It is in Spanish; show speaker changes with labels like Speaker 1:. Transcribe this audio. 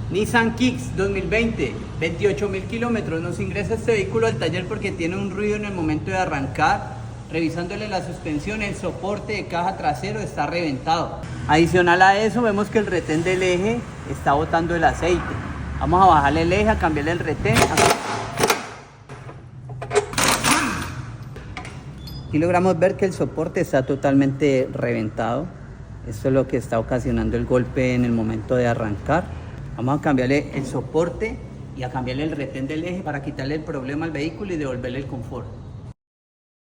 Speaker 1: Nissan Kicks 2020, 28.000 kilómetros. Nos ingresa este vehículo al taller porque tiene un ruido en el momento de arrancar. Revisándole la suspensión, el soporte de caja trasero está reventado. Adicional a eso, vemos que el retén del eje está botando el aceite. Vamos a bajarle el eje, a cambiarle el retén. Aquí logramos ver que el soporte está totalmente reventado. Esto es lo que está ocasionando el golpe en el momento de arrancar. Vamos a cambiarle el soporte y a cambiarle el retén del eje para quitarle el problema al vehículo y devolverle el confort.